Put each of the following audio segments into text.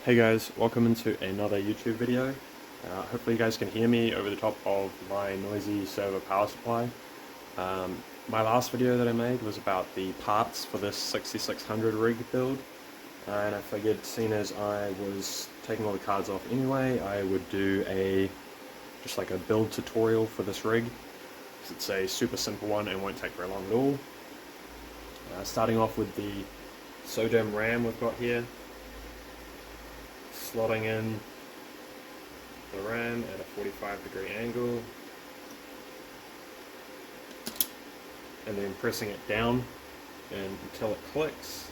Hey guys, welcome into another YouTube video. Hopefully you guys can hear me over the top of my noisy server power supply. My last video that I made was about the parts for this 6600 rig build, and I figured, seeing as I was taking all the cards off anyway, I would do just like a build tutorial for this rig. It's a super simple one and won't take very long at all. Starting off with the SODIMM RAM we've got here. Slotting in the RAM at a 45-degree angle and then pressing it down until it clicks.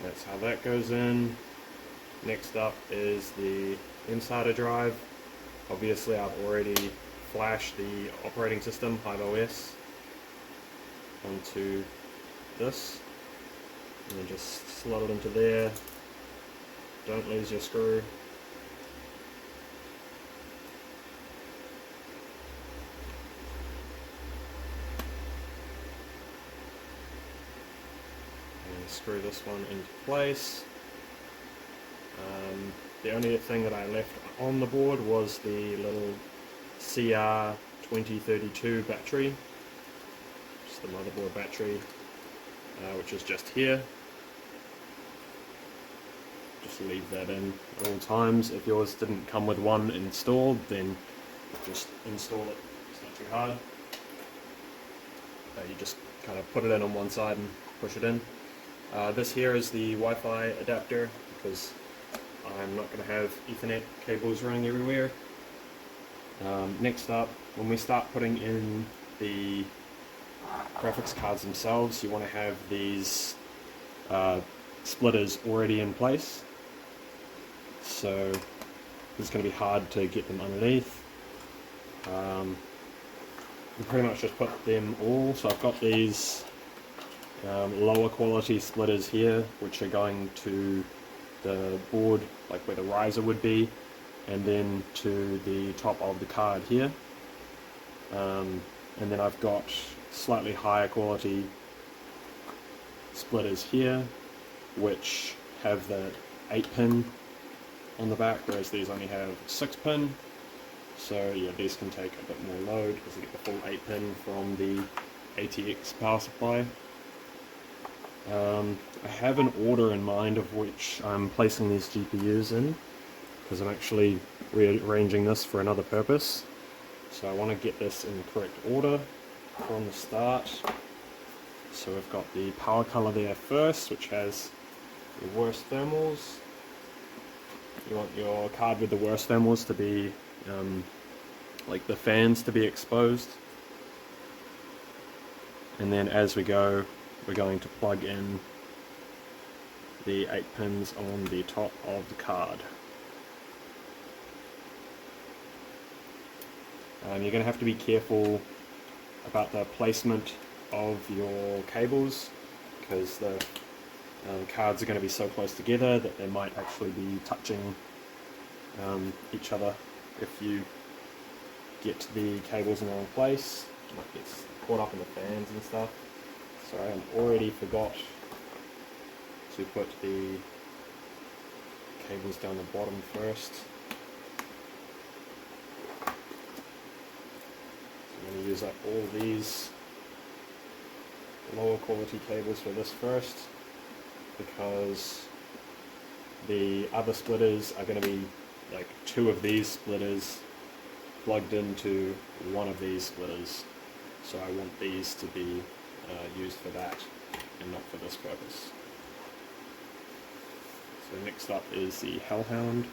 That's how that goes in. Next up is the insider drive. Obviously I've already flashed the operating system, HiveOS, onto this and then just slot it into there. Don't lose your screw. And screw this one into place. The only thing that I left on the board was the little CR2032 battery. Just the motherboard battery, which is just here. Just leave that in at all times. If yours didn't come with one installed, then just install it. It's not too hard. You just kind of put it in on one side and push it in. This here is the Wi-Fi adapter, because I'm not going to have Ethernet cables running everywhere. Next up, when we start putting in the graphics cards themselves, you want to have these splitters already in place. So it's going to be hard to get them underneath. You pretty much just put them all. So I've got these lower quality splitters here, which are going to the board, like where the riser would be, and then to the top of the card here. And then I've got slightly higher quality splitters here, which have the 8-pin on the back, whereas these only have 6-pin. So yeah, these can take a bit more load because they get the full 8-pin from the ATX power supply. I have an order in mind of which I'm placing these GPUs in, because I'm actually rearranging this for another purpose. So I want to get this in the correct order from the start. So we've got the power color there first, which has the worst thermals. You want your card with the worst thermals to be, like the fans to be exposed. And then as we go, we're going to plug in the 8 pins on the top of the card. You're going to have to be careful about the placement of your cables, because the cards are going to be so close together that they might actually be touching each other. If you get the cables in the wrong place, you might get caught up in the fans and stuff. So I already forgot to put the cables down the bottom first. So I'm going to use up all these lower quality cables for this first, because the other splitters are going to be like 2 of these splitters plugged into one of these splitters. So I want these to be used for that and not for this purpose. So next up is the Hellhound.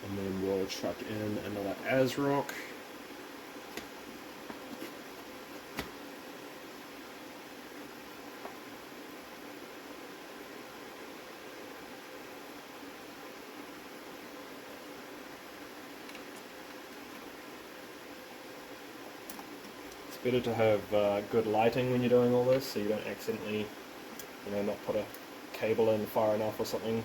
And then we'll chuck in another ASRock. Better to have good lighting when you're doing all this, so you don't accidentally, not put a cable in far enough or something.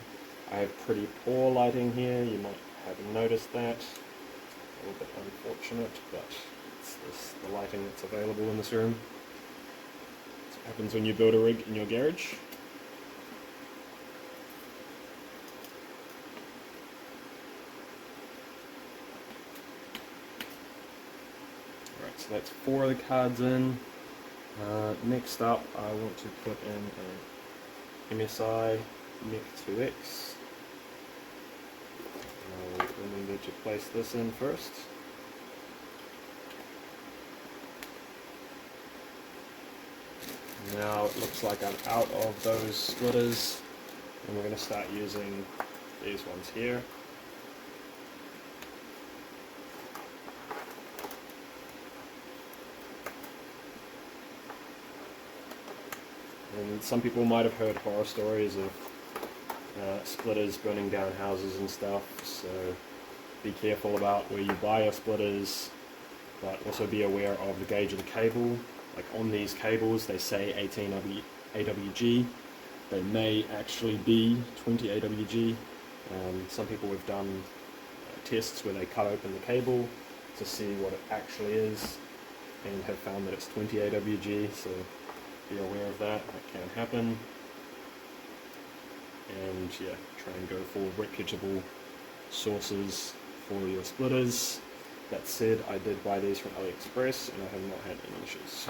I have pretty poor lighting here, you might have noticed that. A little bit unfortunate, but it's the lighting that's available in this room. So Happens when you build a rig in your garage. Alright, so that's 4 of the cards in. Next up, I want to put in an MSI MEC2X. I'll remember to place this in first. Now it looks like I'm out of those splitters, and we're going to start using these ones here. And some people might have heard horror stories of splitters burning down houses and stuff, so be careful about where you buy your splitters, but also be aware of the gauge of the cable. Like on these cables they say 18 AWG, they may actually be 20 AWG. Some people have done tests where they cut open the cable to see what it actually is and have found that it's 20 AWG, so be aware of that, that can happen. And yeah, try and go for reputable sources for your splitters. That said, I did buy these from AliExpress and I have not had any issues.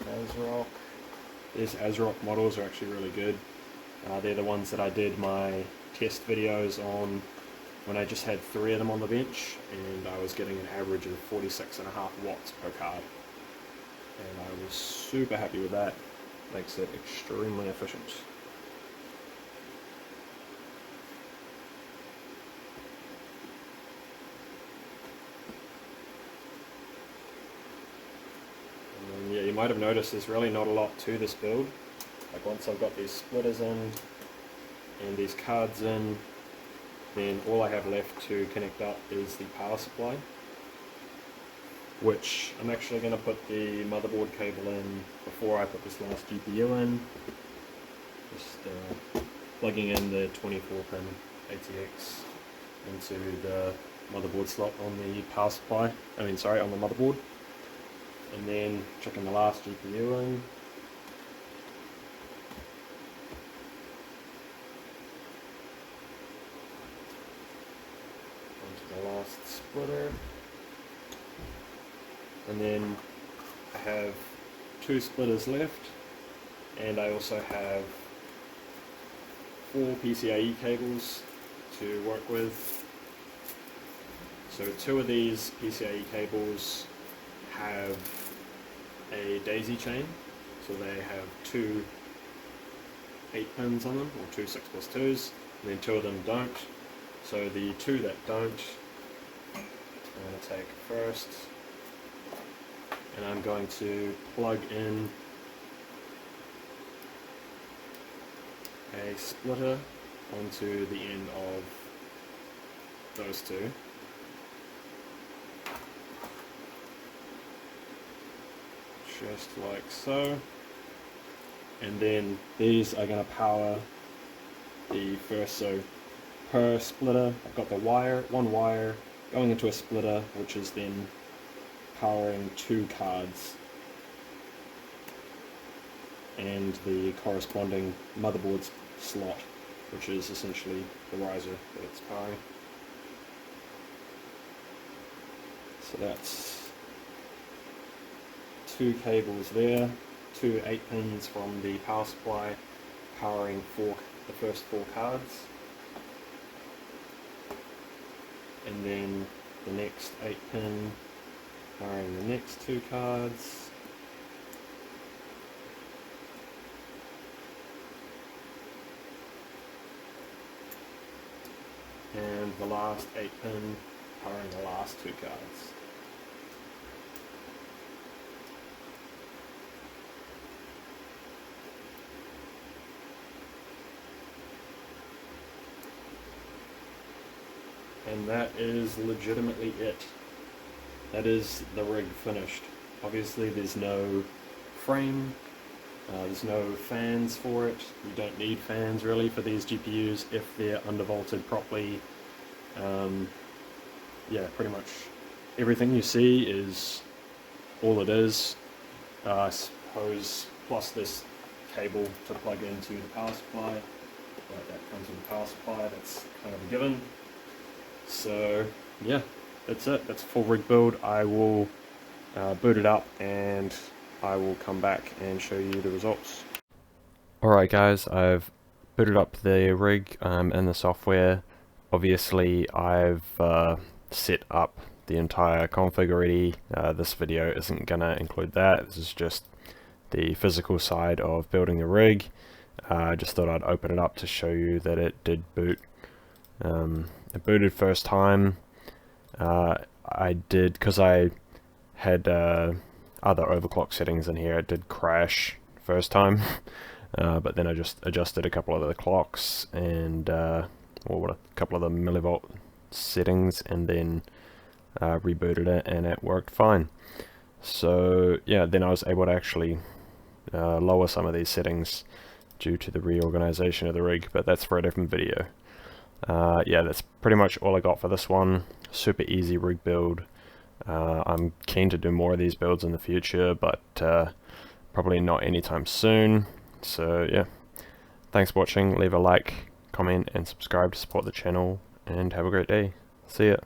ASRock. These ASRock models are actually really good. They're the ones that I did my test videos on when I just had 3 of them on the bench, and I was getting an average of 46.5 watts per card. And I was super happy with that. Makes it extremely efficient. And yeah, you might have noticed there's really not a lot to this build. Like once I've got these splitters in and these cards in, then all I have left to connect up is the power supply, which I'm actually going to put the motherboard cable in before I put this last GPU in. Just plugging in the 24-pin ATX into the motherboard slot on the power supply, on the motherboard, and then chucking the last GPU in. Onto the last splitter. And then I have 2 splitters left, and I also have 4 PCIe cables to work with. So 2 of these PCIe cables have a daisy chain, so they have 2 8-pins on them, or 2 6+2s, and then 2 of them don't. So the 2 that don't, I'm going to take first, and I'm going to plug in a splitter onto the end of those 2. Just like so. And then these are going to power the first, so per splitter I've got the one wire going into a splitter, which is then powering 2 cards and the corresponding motherboard slot, which is essentially the riser that it's powering. So that's 2 cables there, 2 8-pins from the power supply powering the first 4 cards, and then the next 8-pin powering the next 2 cards, and the last 8-pin powering the last 2 cards. And that is legitimately it. That is the rig finished. Obviously there's no frame, there's no fans for it. You don't need fans really for these GPUs if they're undervolted properly. yeah, pretty much everything you see is all it is. I suppose plus this cable to plug into the power supply. Right, that comes with the power supply, that's kind of a given. So yeah, that's it. That's a full rig build. I will boot it up and I will come back and show you the results. Alright guys, I've booted up the rig and the software. Obviously I've set up the entire config already. This video isn't gonna include that. This is just the physical side of building the rig. I just thought I'd open it up to show you that it did boot. It booted first time. I did, because I had other overclock settings in here, it did crash first time. But then I just adjusted a couple of the clocks and a couple of the millivolt settings, and then rebooted it, and it worked fine. So yeah, then I was able to actually lower some of these settings due to the reorganization of the rig, but that's for a different video. Yeah, that's pretty much all I got for this one. Super easy rig build. I'm keen to do more of these builds in the future, but probably not anytime soon. So yeah, thanks for watching. Leave a like, comment and subscribe to support the channel, and have a great day. See ya.